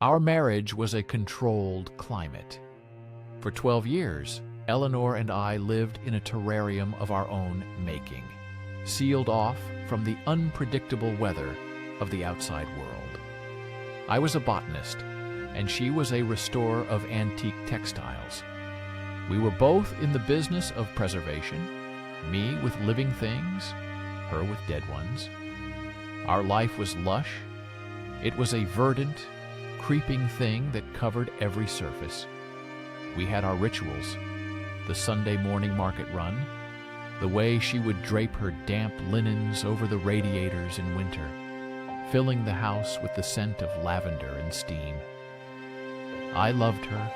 Our marriage was a controlled climate. For 12 years, Eleanor and I lived in a terrarium of our own making, sealed off from the unpredictable weather of the outside world. I was a botanist, and she was a restorer of antique textiles. We were both in the business of preservation, me with living things, her with dead ones. Our life was lush. It was a verdant, creeping thing that covered every surface. We had our rituals, the Sunday morning market run, the way she would drape her damp linens over the radiators in winter, filling the house with the scent of lavender and steam. I loved her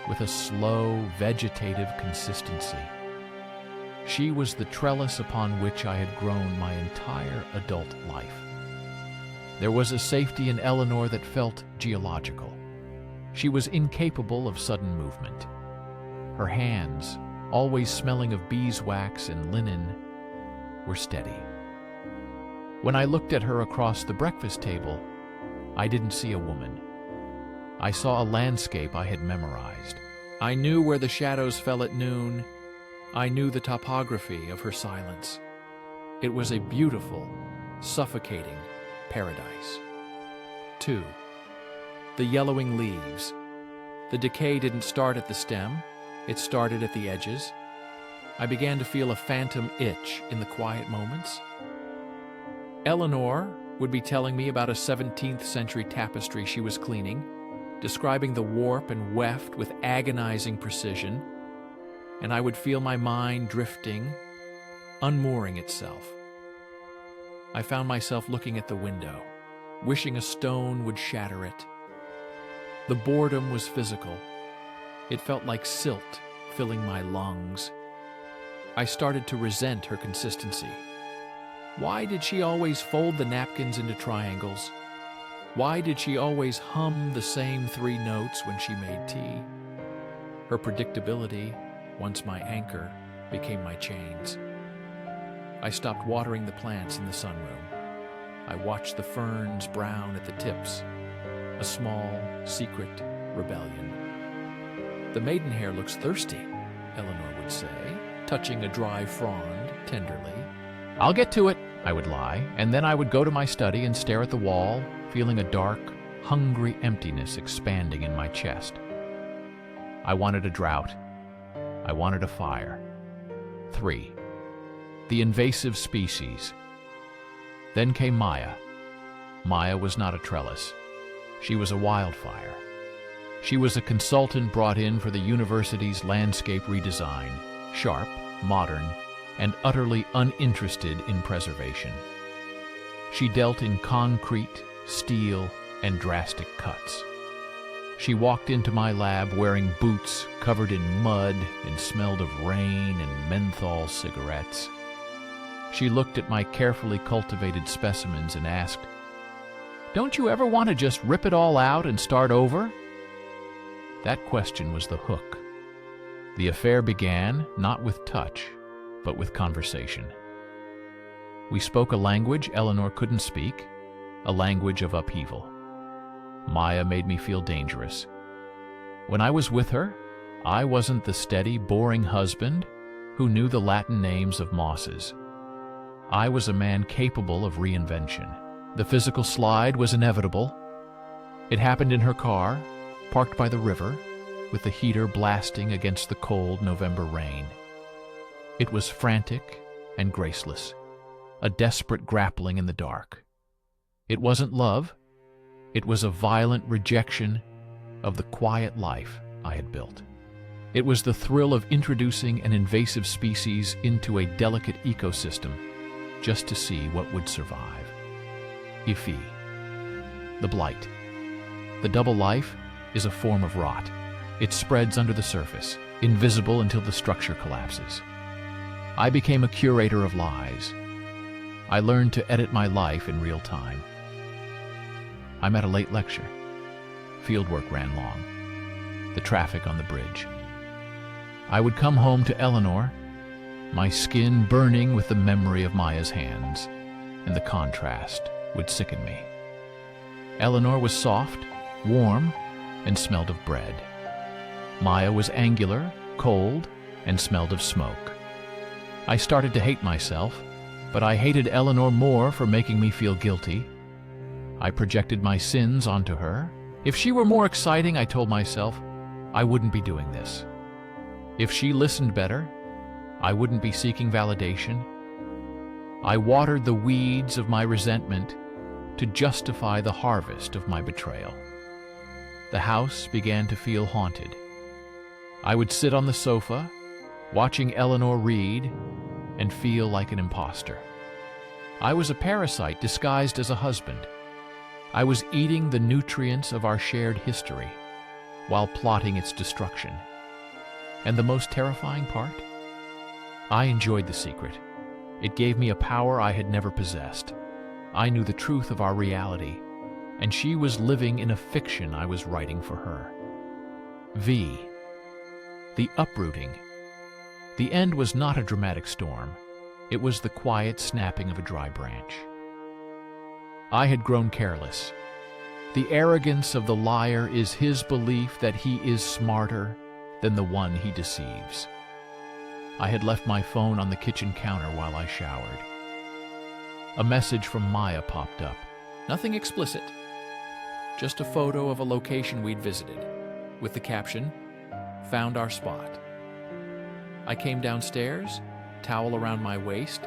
with a slow, vegetative consistency. She was the trellis upon which I had grown my entire adult life. There was a safety in Eleanor that felt geological. She was incapable of sudden movement. Her hands, always smelling of beeswax and linen, were steady. When I looked at her across the breakfast table, I didn't see a woman. I saw a landscape I had memorized. I knew where the shadows fell at noon. I knew the topography of her silence. It was a beautiful, suffocating paradise. 2. The yellowing leaves. The decay didn't start at the stem, it started at the edges. I began to feel a phantom itch in the quiet moments. Eleanor would be telling me about a 17th century tapestry she was cleaning, describing the warp and weft with agonizing precision, and I would feel my mind drifting, unmooring itself. I found myself looking at the window, wishing a stone would shatter it. The boredom was physical. It felt like silt filling my lungs. I started to resent her consistency. Why did she always fold the napkins into triangles? Why did she always hum the same 3 notes when she made tea? Her predictability, once my anchor, became my chains. I stopped watering the plants in the sunroom. I watched the ferns brown at the tips, a small, secret rebellion. "The maidenhair looks thirsty," Eleanor would say, touching a dry frond tenderly. "I'll get to it," I would lie, and then I would go to my study and stare at the wall, feeling a dark, hungry emptiness expanding in my chest. I wanted a drought. I wanted a fire. 3. The invasive species. Then came Maya. Maya was not a trellis. She was a wildfire. She was a consultant brought in for the university's landscape redesign, sharp, modern, and utterly uninterested in preservation. She dealt in concrete, steel, and drastic cuts. She walked into my lab wearing boots covered in mud and smelled of rain and menthol cigarettes. She looked at my carefully cultivated specimens and asked, "Don't you ever want to just rip it all out and start over?" That question was the hook. The affair began not with touch, but with conversation. We spoke a language Eleanor couldn't speak, a language of upheaval. Maya made me feel dangerous. When I was with her, I wasn't the steady, boring husband who knew the Latin names of mosses. I was a man capable of reinvention. The physical slide was inevitable. It happened in her car, parked by the river, with the heater blasting against the cold November rain. It was frantic and graceless, a desperate grappling in the dark. It wasn't love. It was a violent rejection of the quiet life I had built. It was the thrill of introducing an invasive species into a delicate ecosystem just to see what would survive. Ifi. The blight. The double life is a form of rot. It spreads under the surface, invisible until the structure collapses. I became a curator of lies. I learned to edit my life in real time. I'm at a late lecture. Fieldwork ran long. The traffic on the bridge. I would come home to Eleanor, my skin burning with the memory of Maya's hands, and the contrast would sicken me. Eleanor was soft, warm, and smelled of bread. Maya was angular, cold, and smelled of smoke. I started to hate myself, but I hated Eleanor more for making me feel guilty. I projected my sins onto her. If she were more exciting, I told myself, I wouldn't be doing this. If she listened better, I wouldn't be seeking validation. I watered the weeds of my resentment to justify the harvest of my betrayal. The house began to feel haunted. I would sit on the sofa, watching Eleanor read, and feel like an imposter. I was a parasite disguised as a husband. I was eating the nutrients of our shared history while plotting its destruction. And the most terrifying part? I enjoyed the secret. It gave me a power I had never possessed. I knew the truth of our reality, and she was living in a fiction I was writing for her. V. The uprooting. The end was not a dramatic storm. It was the quiet snapping of a dry branch. I had grown careless. The arrogance of the liar is his belief that he is smarter than the one he deceives. I had left my phone on the kitchen counter while I showered. A message from Maya popped up. Nothing explicit. Just a photo of a location we'd visited, with the caption, "Found our spot." I came downstairs, towel around my waist,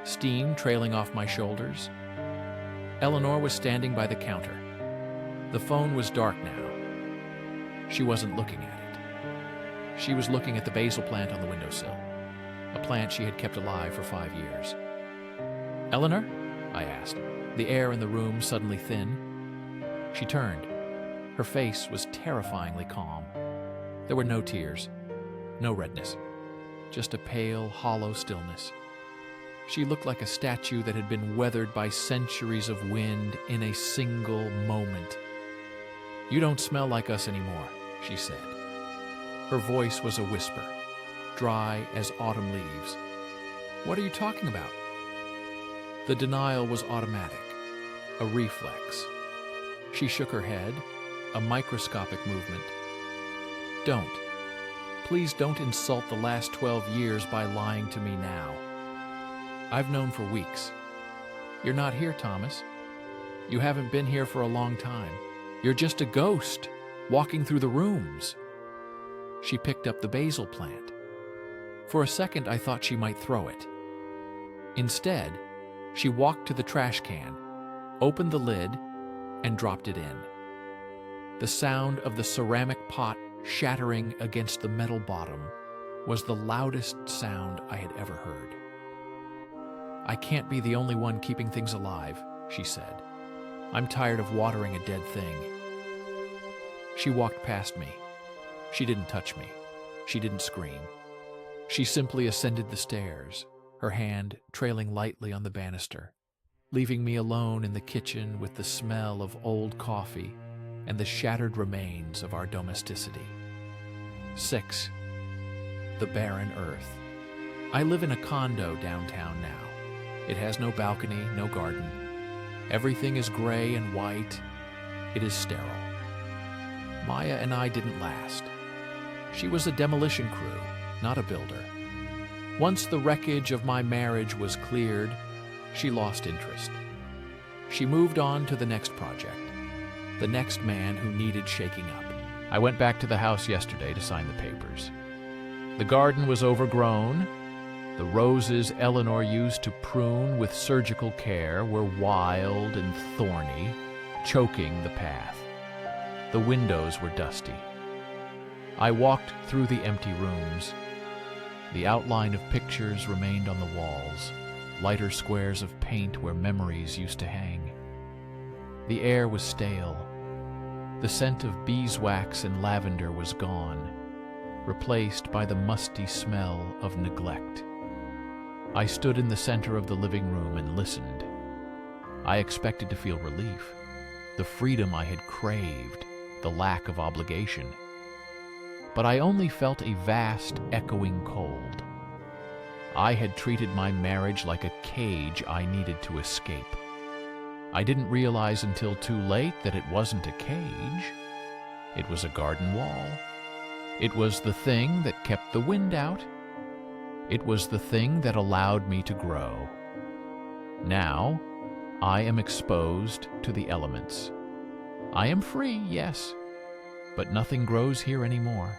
steam trailing off my shoulders. Eleanor was standing by the counter. The phone was dark now. She wasn't looking at it. She was looking at the basil plant on the windowsill, a plant she had kept alive for 5 years. "Eleanor?" I asked, the air in the room suddenly thin. She turned. Her face was terrifyingly calm. There were no tears, no redness, just a pale, hollow stillness. She looked like a statue that had been weathered by centuries of wind in a single moment. "You don't smell like us anymore," she said. Her voice was a whisper, dry as autumn leaves. "What are you talking about?" The denial was automatic, a reflex. She shook her head, a microscopic movement. "Don't. Please don't insult the last 12 years by lying to me now. I've known for weeks. You're not here, Thomas. You haven't been here for a long time. You're just a ghost, walking through the rooms." She picked up the basil plant. For a second, I thought she might throw it. Instead, she walked to the trash can, opened the lid, and dropped it in. The sound of the ceramic pot shattering against the metal bottom was the loudest sound I had ever heard. "I can't be the only one keeping things alive," she said. "I'm tired of watering a dead thing." She walked past me. She didn't touch me. She didn't scream. She simply ascended the stairs, her hand trailing lightly on the banister, leaving me alone in the kitchen with the smell of old coffee and the shattered remains of our domesticity. 6. The barren earth. I live in a condo downtown now. It has no balcony, no garden. Everything is gray and white. It is sterile. Maya and I didn't last. She was a demolition crew, not a builder. Once the wreckage of my marriage was cleared, she lost interest. She moved on to the next project, the next man who needed shaking up. I went back to the house yesterday to sign the papers. The garden was overgrown. The roses Eleanor used to prune with surgical care were wild and thorny, choking the path. The windows were dusty. I walked through the empty rooms. The outline of pictures remained on the walls, lighter squares of paint where memories used to hang. The air was stale. The scent of beeswax and lavender was gone, replaced by the musty smell of neglect. I stood in the center of the living room and listened. I expected to feel relief, the freedom I had craved, the lack of obligation. But I only felt a vast, echoing cold. I had treated my marriage like a cage I needed to escape. I didn't realize until too late that it wasn't a cage. It was a garden wall. It was the thing that kept the wind out. It was the thing that allowed me to grow. Now, I am exposed to the elements. I am free, yes, but nothing grows here anymore.